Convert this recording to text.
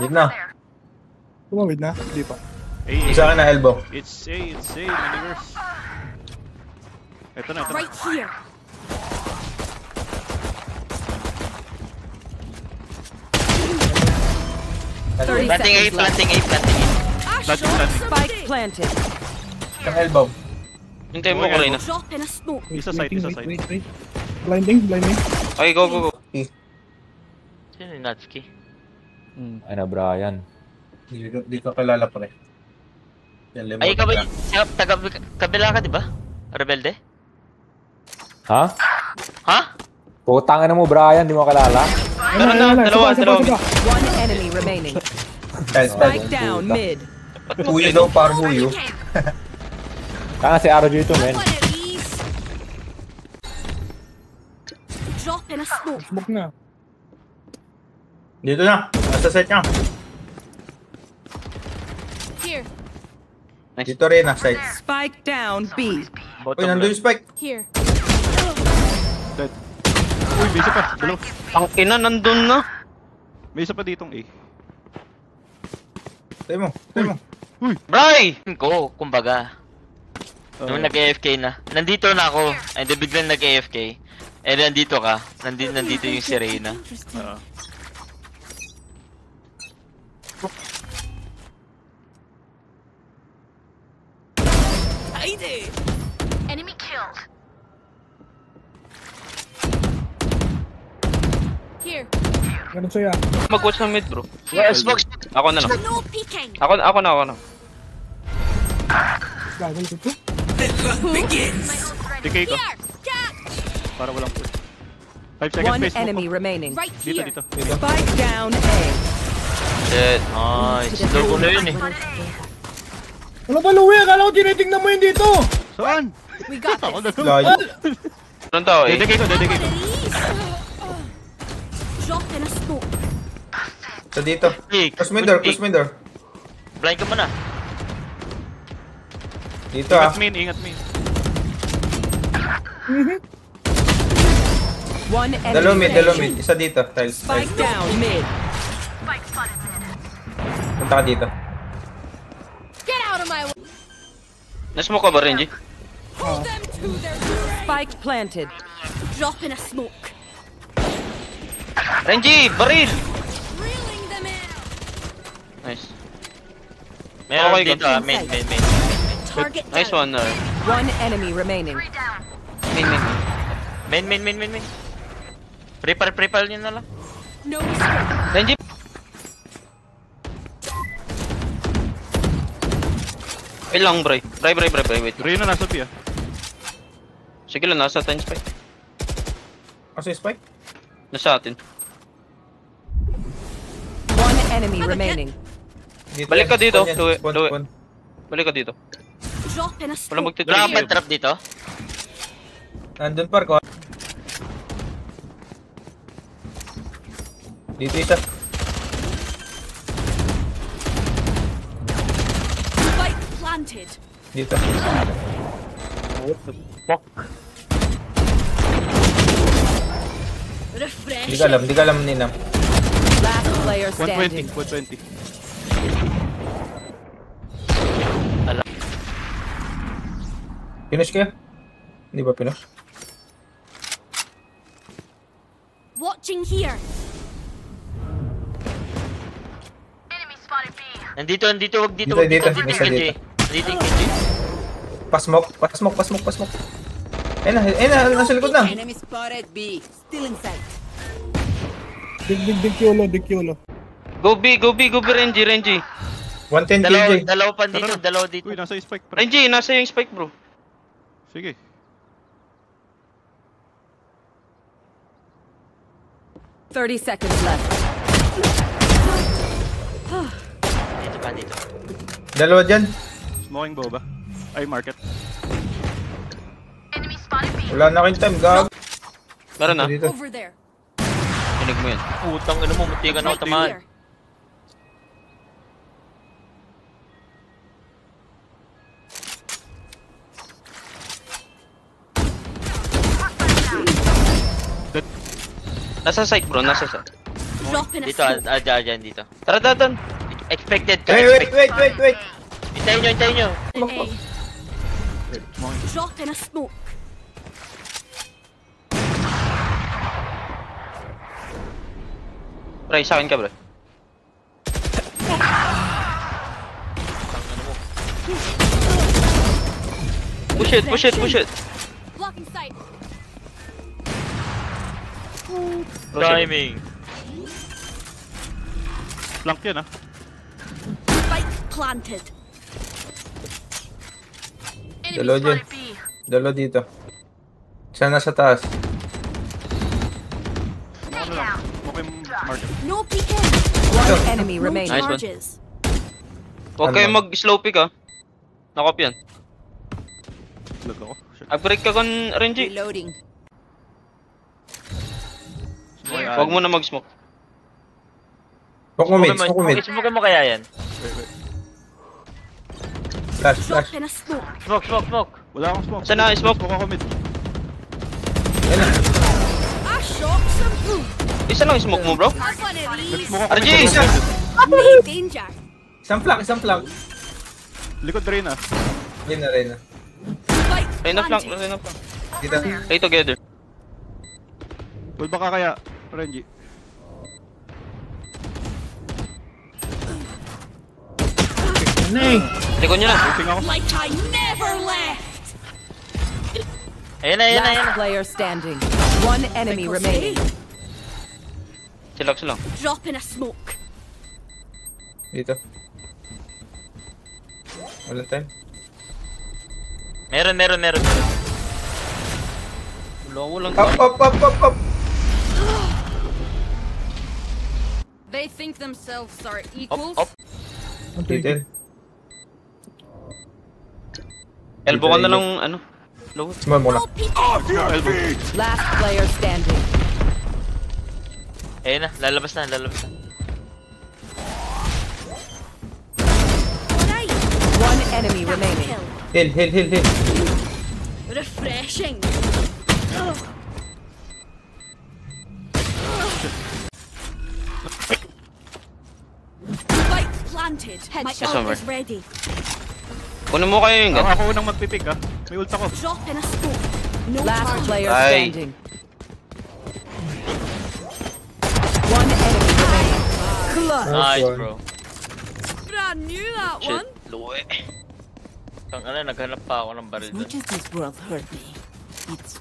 Wait na. Tumawid na? Hindi pa. Isa ka na elbow. It's A, Maniverse. Ito na. Right here. Planting A. Spike planted. Isang elbow. Hintay mo ko rin. Drop in a smoke. Isa side. Wait. Blinding. Okay, go. E. Sino yung Natsuki? Ay na, Brian. Di ko kilala pre. Yan, Ay, ikaw ba? Kabila ka, di ba? Rebelde? Ha? Ha? Putang na mo, Brian. Di mo kalala? Dalawa. One enemy remaining. Spike down mid. Huyo daw, parang huyo. Kaya si Aro dito, men. One of these. Drop in a smoke. Smoke na. Dito na. Nasa set niya. Here. Dito rin na site. Spike down B. Uy, nandun yung spike. Here. Dead. Uy, may isa pa. Dalaw. Ang ina, nandun na. May isa pa ditong A. Tayo mo. Bray! Ko, kumbaga. Nung nag-AFK na. Nandito na ako. And then biglang nag-AFK. And nandito ka. Nandito yung si Reyna. Enemy killed. Here. Ganun sa'yo. Mag-watch ng mid, bro. Xbox. Ako na. No peeking. Ako na. Gagawin ko ito. Decay ko. Here. Cat. Para walang push. 5 seconds One space. enemy remaining. Right here. Dito. Spike down A. Shit. Nice. Slow ko na yun eh. Ano ba, Louie? Akala ko tinitingnan mo yun dito. Saan? We got this. Layo. Anong tao eh? Dedicate ko. Drop in a smoke. So dito. Close me door. Blind ka muna. Dito ah. Ingat main. One enemy Dalaw remaining. mid. Isa dito. Tiles. Spike down mid. Punta ka dito. Get out of my way. Nasmoke ka ba, Renji? Hold them to their spike planted. Drop in a smoke. Renji! Baril! Reeling them in. Nice. Meron Okay, dito ah. Main. Target Nice down. one. One enemy remaining. Main. Prepare nyo na lang. No smoke. Renji! Wait lang, bro. Bray, wait. Reyna nasa B ah. Sige lang, nasa atin spike. Kasi spike? Nasa atin. One enemy remaining. Dito. Balik ka dito. Spawn yan. Do it. Spawn. Balik ka dito. Drop in a Wala smoke. magtitrip. Wala ka trap dito? Nandun par ko. Dito isa. Spike planted. Dito. Refresh. Di ka alam ninam. Last player standing. 120. Finish kayo? Hindi ba finish? Watching here. Nandito, wag dito. Dito. Dito, Isa KJ. dito. Dito, KJ. Pasmoke. Ayun na, nasa likod na. Enemy spotted B. Still in sight. Dig Yolo. Go B, Renji. 110 KJ. Dalawa pa dito, dalawa dito. Uy, nasa spike pre. Renji, nasa yung spike, bro. Sige. $30 seconds left. Dito. Dalawa dyan. Smoking bow ba? Ay, market. Wala na kayong time, gag. Meron na. Dito. Over there. Kinig mo yan. Putang ina mo, munti ka na ako tamaan. Here. Nasa site, bro. Nasa site. Drop in a Dito, smoke. dyan, dito. Tara, Datan. Expected ka, Wait. Hintayin nyo. A. Drop in a smoke. Bray, sa akin ka, bro. Push it. Blocking sight. Timing. Flank yun, ah. Spike planted. Dalawa dyan. Dalawa dito. Isa nasa taas. Ano lang. Okay, market. No peeking. Ito. Enemy remaining. Nice one. Charges. Huwag kayong mag-slow pick, ah. Nakop yan. Lag ako. Shit. Upgrade ka kon, RNG. Reloading. Huwag mo na mag-smoke. Smoke mo mid. Smoke mo kaya yan. Flash. Drop in a smoke. Smoke. Wala akong smoke. Saan na? Smoke. Smoke ako mid. Yan na. I shot some food. Isa lang yung smoke mo, bro. Have one of these. Smoke ako RG! mid. Isa. Need danger. Isang flank. Likod rin, ah. Yan na rin. Spike Rain flank. planted. Dito. Play together. Well, baka kaya, Renji. Neng! Likod nyo na. Waiting ako. Like I never left. Ayan na. Last player standing. One enemy remaining. Silang. Drop in a smoke. Dito. Walang time. Meron. Walang. Up. They think themselves are equals. Up. Dito. Elbow ka na lang, ano. Low. Small muna. No peeking. Elbow. Last player standing. Ayan na, lalabas na. Right. One enemy remaining. Kill. Heal. Refreshing. Spike planted. This My one, ult is ready. Kunin mo kayo yung gun. Ako unang magpipick, ah. May ult ako. Drop in a smoke. No Last charges. player Ay. standing. One enemy remaining. Clutch. Nice, one. bro. Brand new that one. Luwe. Naghanap pa ako ng baril doon. as this world hurt me, it's